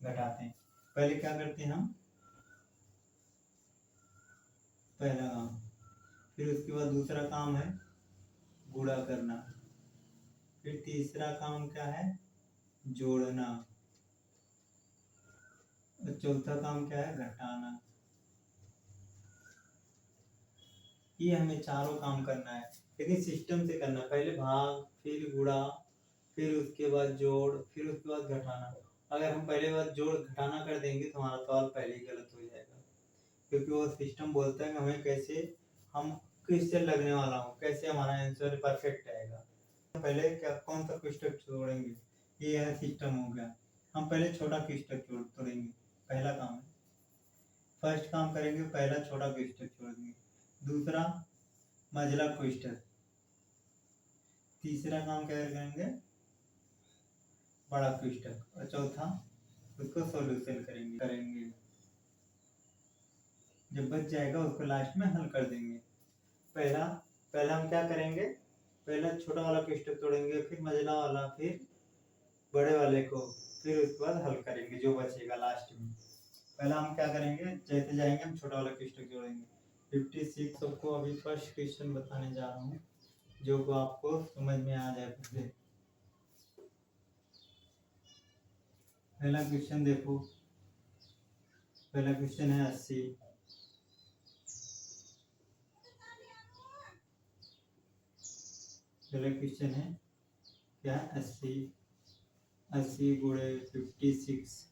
घटाते हैं। पहले क्या करते हैं हम, पहला काम, फिर उसके बाद दूसरा काम है गुणा करना, फिर तीसरा काम क्या है, जोड़ना, और चौथा काम क्या है, घटाना। ये हमें चारों काम करना है, लेकिन सिस्टम से करना है। पहले भाग, फिर गुणा, फिर उसके बाद जोड़, फिर उसके बाद घटाना। अगर हम पहले बार जोड़ घटाना कर देंगे तो हमारा सवाल पहले ही गलत हो जाएगा, क्योंकि वो सिस्टम बोलता है कि हमें कैसे, हम किससे लगने वाला हूँ, कैसे हमारा आंसर परफेक्ट आएगा। पहले क्या, कौन सा कोष्ठक जोड़ेंगे, ये है सिस्टम हो गया। हम पहले छोटा कोष्ठक तोड़ेंगे, पहला काम है। फर्स्ट काम करेंगे, पहला छोटा कोष्ठक जोड़ेंगे, दूसरा मझला कोष्ठक, तीसरा काम क्या करेंगे, बड़ा कोष्ठक, और चौथा उसको सॉल्यूशन करेंगे। जब बच जाएगा उसको लास्ट में हल कर देंगे। पहला पहला हम क्या करेंगे, पहला छोटा वाला कोष्ठक तोड़ेंगे, फिर मझला वाला, फिर बड़े वाले को, फिर उसके बाद हल करेंगे जो बचेगा लास्ट में। पहला हम क्या करेंगे, जैसे जाएंगे हम छोटा वाला कोष्ठक जोड़ेंगे। 56 सबको अभी फर्स्ट क्वेश्चन बताने जा रहा हूँ, जो को आपको समझ में आ जाए। पहला क्वेश्चन देखो, पहला क्वेश्चन है 80। पहला क्वेश्चन है क्या, 80, 80 गुणे 56,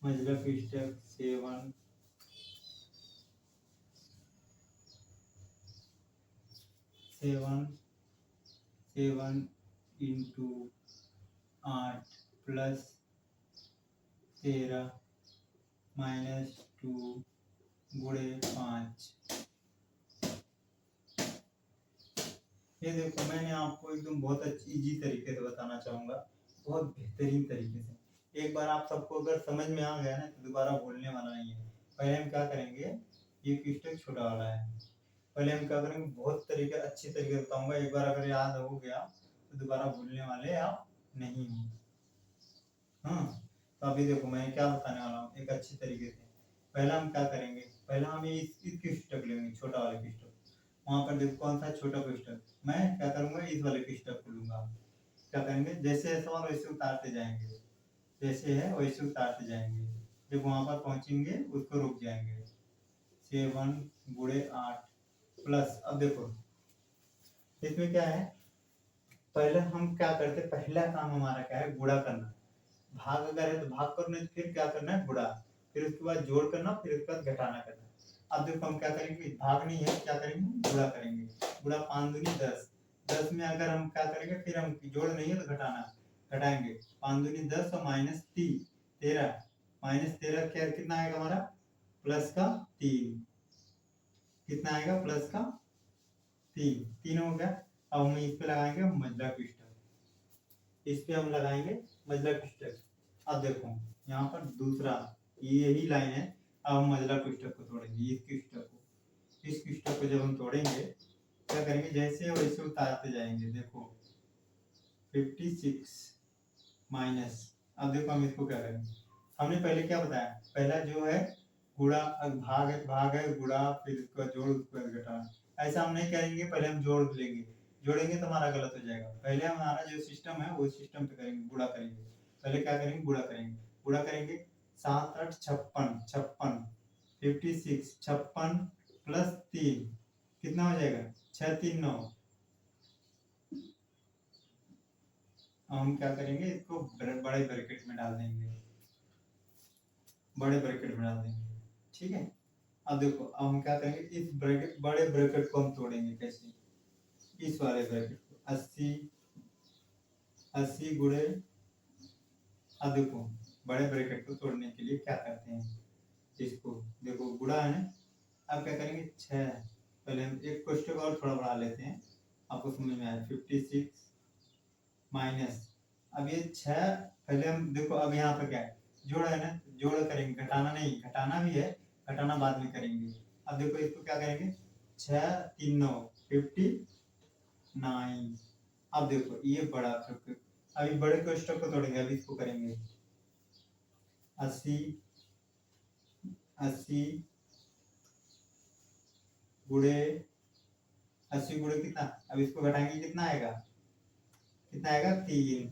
मझला कोष्ठक 7, 7 इंटू 8 प्लस 13 माइनस 2 गुणे 5। ये देखो, मैंने आपको एकदम बहुत अच्छी इजी तरीके से बताना चाहूँगा, बहुत बेहतरीन तरीके से। एक बार आप सबको अगर समझ में आ गया ना तो दोबारा भूलने वाला नहीं है। पहले हम क्या करेंगे, ये कोष्ठक छोटा वाला है, पहले हम क्या करेंगे, बहुत तरीके अच्छी तरीके से बताऊंगा। एक बार अगर याद हो गया तो दोबारा भूलने वाले आप नहीं हो। हाँ, तो अभी देखो मैं क्या बताने वाला हूँ एक अच्छी तरीके से। पहला हम क्या करेंगे, पहला हम ये इस कोष्ठक लेंगे, छोटा वाला कोष्ठक। वहां पर देखो कौन सा छोटा कोष्ठक, मैं क्या करूंगा, इस वाले कोष्ठक को लूंगा। क्या करेंगे, जैसे है सवाल वैसे उतारते जाएंगे, जैसे है वैसे उतारते जाएंगे। जब वहां पर पहुंचेंगे उसको रुक जाएंगे। 7 गुणे 8 प्लस, अब देखो इसमें क्या है, पहले हम क्या करते, पहला काम हमारा क्या है, गुणा करना। भाग अगर है तो भाग करना, फिर क्या करना है, गुणा, फिर उसके बाद जोड़ करना, फिर उसके बाद घटाना करना। अब देखो हम क्या करेंगे, भाग नहीं है, क्या करेंगे, गुणा करेंगे। गुणा 5 दूनी 10, 10 में अगर हम क्या करेंगे, फिर हम जोड़ नहीं है तो घटाना, घटाएंगे। 5 दूनी 10 और माइनस 13, माइनस 13 क्या कितना आएगा हमारा, प्लस का 3, कितना आएगा, प्लस का 3, 3 हो गया। अब हम इस पे लगाएंगे मझला कोष्ठक, इस पे हम लगाएंगे मझला कोष्ठक। अब देखो यहाँ पर दूसरा, यही लाइन है। अब हम मझला कोष्ठक को तोड़ेंगे, इस कोष्ठक को, इस कोष्ठक को जब हम तोड़ेंगे क्या करेंगे, जैसे वैसे उतारते जाएंगे। देखो 56 माइनस, अब देखो हम इसको क्या करेंगे, हमने पहले क्या बताया, पहला जो है गुणा, भाग है गुणा, फिर उसका जोड़, उसका घटाना। ऐसा हम नहीं करेंगे, पहले हम जोड़ लेंगे, जोड़ेंगे तो हमारा गलत हो जाएगा। पहले हमारा जो सिस्टम है वो सिस्टम पे करेंगे, गुणा करेंगे। पहले क्या करेंगे, गुणा करेंगे, गुणा करेंगे। 7 8 56, 56 56 56 प्लस 3 कितना हो जाएगा, 6 3 9। हम क्या करेंगे, इसको बड़े ब्रैकेट में डाल देंगे, बड़े ब्रैकेट में डाल देंगे, ठीक है। अब देखो, अब हम क्या करेंगे, इस ब्रैकेट, बड़े ब्रैकेट को हम तोड़ेंगे कैसे, इस वाले ब्रैकेट को, 80 80 गुणे, अब देखो बड़े ब्रैकेट को तोड़ने के लिए क्या करते हैं, इसको देखो गुणा है ना। अब क्या करेंगे, 6, पहले हम एक क्वेश्चन और थोड़ा बढ़ा लेते हैं, आपको समझ में आया। 56 माइनस, अब ये 6, पहले हम देखो, अब यहाँ पर क्या है, जोड़ है ना, जोड़ करेंगे, घटाना नहीं, घटाना भी है, घटाना बाद में करेंगे। अब देखो इसको क्या करेंगे, 6 3 9 59। अब देखो ये बड़ा, अभी बड़े कोष्ठक को तोड़ेंगे, अभी इसको करेंगे 80 80 गुणे 80 गुणे कितना, अब इसको घटाएंगे कितना आएगा, कितना आएगा 3,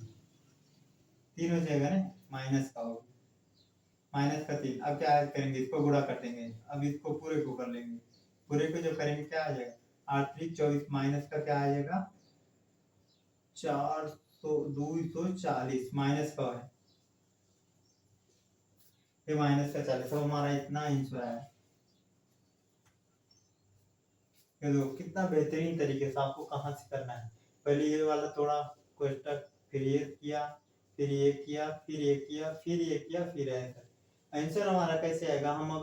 3 हो जाएगा ना, माइनस का होगा, माइनस का 3। अब क्या करेंगे, इसको गुणा कर देंगे, अब इसको पूरे को कर लेंगे, पूरे को जब करेंगे क्या आ जाएगा, 8 3 24, माइनस का क्या आ जाएगा 240, माइनस का है ये, माइनस का 40, तो हमारा इतना आंसर है। ये देखो कितना बेहतरीन तरीके से आपको कहाँ से करना है, पहले ये वाला थोड़ा क्वेश्चन, फिर ये किया, फिर ये किया, फिर ये किया, फिर ये किया, फिर आंसर। आंसर हमारा कैसे आएगा, हम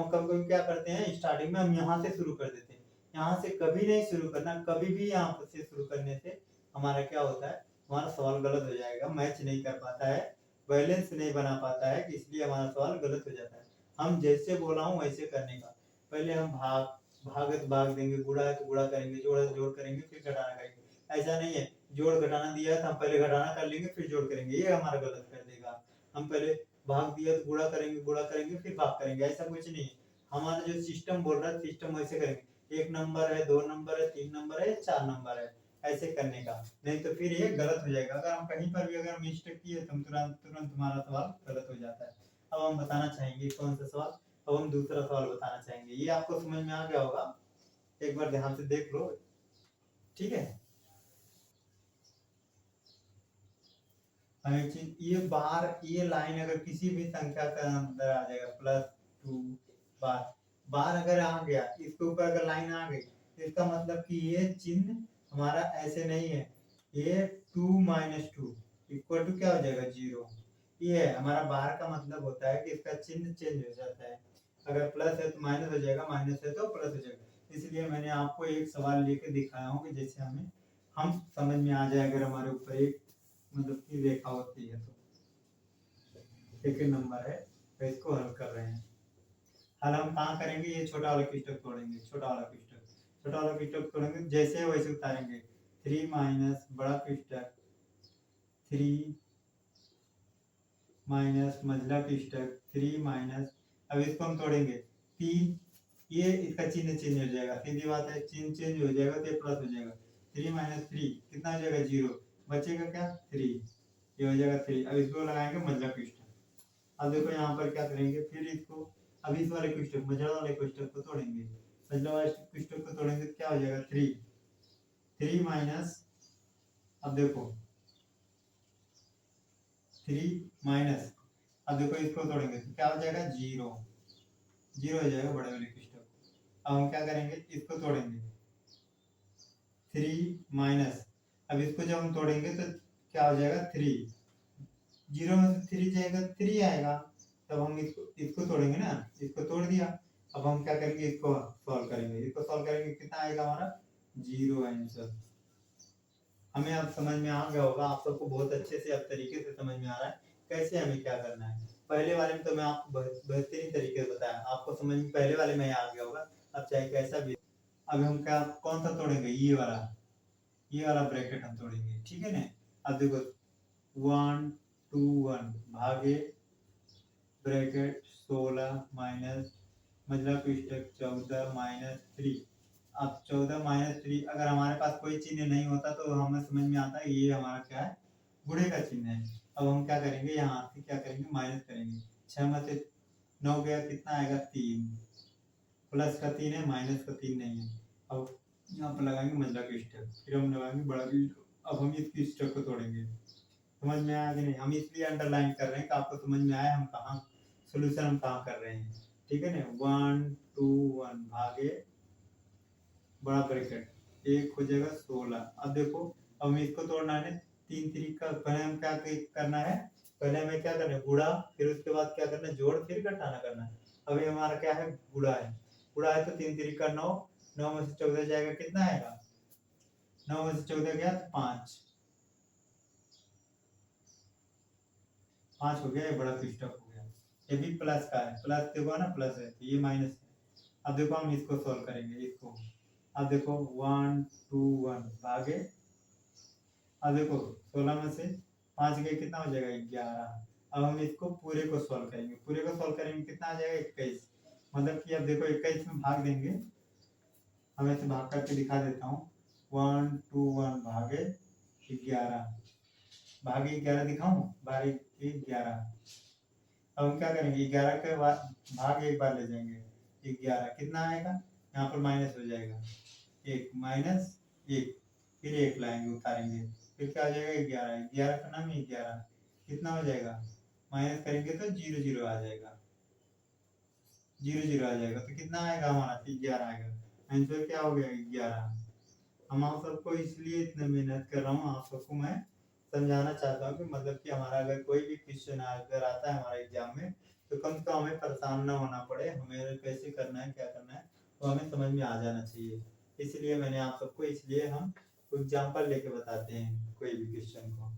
कभी कभी क्या करते हैं, स्टार्टिंग में हम यहाँ से शुरू कर देते हैं, यहाँ से कभी नहीं शुरू करना, कभी भी यहाँ से शुरू करने से हमारा क्या होता है, हमारा सवाल गलत हो जाएगा, मैच नहीं कर पाता है, बैलेंस नहीं बना पाता है, इसलिए हमारा सवाल गलत हो जाता है। हम जैसे बोला हूँ वैसे करने का, पहले हम भाग है तो भाग देंगे, गुणा है तो गुणा करेंगे, जोड़ है तो जोड़ करेंगे, फिर घटाना करेंगे। ऐसा नहीं है जोड़ घटाना दिया है तो हम पहले घटाना कर लेंगे फिर जोड़ करेंगे, ये हमारा गलत कर देगा। हम पहले भाग दिया तो गुणा करेंगे फिर भाग करेंगे, ऐसा कुछ नहीं है। हमारा जो सिस्टम बोल रहा है सिस्टम वैसे करेंगे, 1 नंबर है, 2 नंबर है, 3 नंबर है, 4 नंबर है, ऐसे करने का, नहीं तो फिर ये गलत हो जाएगा। अगर हम कहीं पर भी अगर मिस्टेक किए तो तुरंत तुरंत हमारा सवाल गलत हो जाता है। अब हम बताना चाहेंगे कौन सा सवाल, अब हम दूसरा सवाल बताना चाहेंगे, ये आपको समझ में आ गया होगा, एक बार ध्यान से देख लो, ठीक है। हमें चीज ये बार, ये लाइन अगर किसी भी संख्या का अंदर आ जाएगा, +2 बार, बार अगर आ गया, इसके ऊपर अगर लाइन आ गई तो इसका मतलब कि ये चिन्ह हमारा ऐसे नहीं है, ये 2 - 2 इक्वल टू क्या हो जाएगा 0, ये है हमारा बार का मतलब होता है कि इसका चिन्ह चेंज हो जाता है, अगर प्लस है तो माइनस हो जाएगा, माइनस है तो प्लस हो जाएगा। इसलिए मैंने आपको एक सवाल लेके दिखाया हूँ कि जैसे हम समझ में आ जाए, अगर हमारे ऊपर एक मतलब की रेखा होती है तो एक नंबर है, तो इसको हल कर रहे हैं। हल हम कहाँ करेंगे, ये छोटा वाला पिस्टक तोड़ेंगे, छोटा वाला पिस्टक तोड़ेंगे, जैसे है वैसे उतारेंगे, 3 माइनस बड़ा पिस्टक, 3 माइनस मझला पिस्टक, 3 माइनस, अब इसको हम तोड़ेंगे 3, ये इसका चिन्ह चेंज हो जाएगा, सीधी बात है, चिन्ह चेंज हो जाएगा तो ये प्लस हो जाएगा, 3 - 3 कितना हो जाएगा 0, बचेगा क्या 3, ये हो जाएगा 3। अब इसको लगाएंगे मझला पिस्टक, अब देखो यहाँ पर क्या करेंगे, फिर इसको अब इस वाले पिस्टक मझला वाले पिस्टक को तोड़ेंगे, मझला वाले पिस्टक को तोड़ेंगे तो क्या हो जाएगा 3, 3 माइनस, अब देखो 3 माइनस, अब देखो इसको तोड़ेंगे तो क्या हो जाएगा 0, 0 हो जाएगा बड़े वाले पिस्टक। अब हम क्या करेंगे, इसको तोड़ेंगे 3 माइनस, अब इसको जब हम तोड़ेंगे तो क्या हो जाएगा 3, 0 में से 3 जाएगा 3 आएगा, तब हम इसको तोड़ेंगे ना, इसको तोड़ दिया, अब हम क्या करेंगे, इसको सॉल्व करेंगे कितना आएगा हमारा 0 आंसर। हमें अब समझ में आ गया होगा, आप सबको बहुत अच्छे से अब तरीके से समझ में आ रहा है कैसे हमें क्या करना है। पहले वाले में तो मैं आपको बेहतरीन तरीके से बताया, आपको समझ में पहले वाले में आ गया होगा, अब चाहे कैसा भी। अब हम क्या कौन सा तोड़ेंगे, ये वाला ब्रैकेट हम तोड़ेंगे, ठीक है ना। अब देखो 1 2 1 भागे ब्रैकेट 16 माइनस मतलब पिस्टक 14 -3, अब 14 -3 अगर हमारे पास कोई चिन्ह नहीं होता तो हमें समझ में आता है ये हमारा क्या है, गुणे का चिन्ह है। अब हम क्या करेंगे, यहाँ से क्या करेंगे माइनस करेंगे, 6 में से 9 गया कितना आएगा 3, प्लस का 3 है माइनस का 3 नहीं है। अब यहाँ पर लगाएंगे मंझला पिस्टक, फिर हम लगाएंगे बड़ा पिस्टक, अब हम इस पिस्टक को तोड़ेंगे। समझ में आया कि नहीं, हम इसलिए अंडरलाइन कर रहे हैं कि आपको समझ में आया हम कहाँ सोल्यूशन हम कहाँ कर रहे हैं, ठीक है ना। 1 2 1 भागे बड़ा ब्रैकेट एक हो जाएगा 16। अब देखो अब हमें इसको तोड़ना है, 3 तरीका पहले हम क्या करना है, पहले हमें क्या करना है गुणा, फिर उसके बाद क्या करना है जोड़, फिर घटाना करना है। अभी हमारा क्या है गुणा है तो 3 तरीका 9, 9 में से 14 जाएगा कितना आएगा, 9 में से 14 गया तो 5, 5 हो गया, ये बड़ा पिस्टक हो गया। ये भी प्लस का है, प्लस देखो ना प्लस है तो ये माइनस है। अब देखो हम इसको सॉल्व करेंगे इसको, अब देखो 1 2 1 भागे, अब देखो 16 में से 5 गए कितना हो जाएगा 11, अब हम इसको पूरे को सॉल्व करेंगे। पूरे को सॉल्व करेंगे कितना आ जाएगा 21। मतलब कि अब देखो 21 में भाग देंगे, हम ऐसे भाग करके दिखा देता हूँ। 1 2 1 भागे 11, भागे 11 दिखाऊं, 12 11। अब हम क्या करेंगे 11 के बाद भाग एक बार ले जाएंगे, 11 कितना आएगा, यहाँ पर माइनस हो जाएगा, 1 माइनस 1, फिर 1 लाएंगे उतारेंगे, फिर क्या आ जाएगा 11, 11 का नाम 11 कितना हो जाएगा, माइनस करेंगे तो 0 0 आ जाएगा, 0 0 आ जाएगा, तो कितना आएगा हमारा 11 आएगा। आंसर क्या हो गया 11। हम आप सबको इसलिए इतना मेहनत कर रहा हूँ, आप सबको मैं समझाना चाहता हूँ कि मतलब कि हमारा अगर कोई भी क्वेश्चन अगर आता है हमारे एग्जाम में, तो कम से कम हमें परेशान ना होना पड़े, हमें कैसे करना है क्या करना है तो हमें समझ में आ जाना चाहिए। इसलिए मैंने आप सबको, इसलिए हम एग्जाम्पल लेके बताते हैं कोई भी क्वेश्चन को।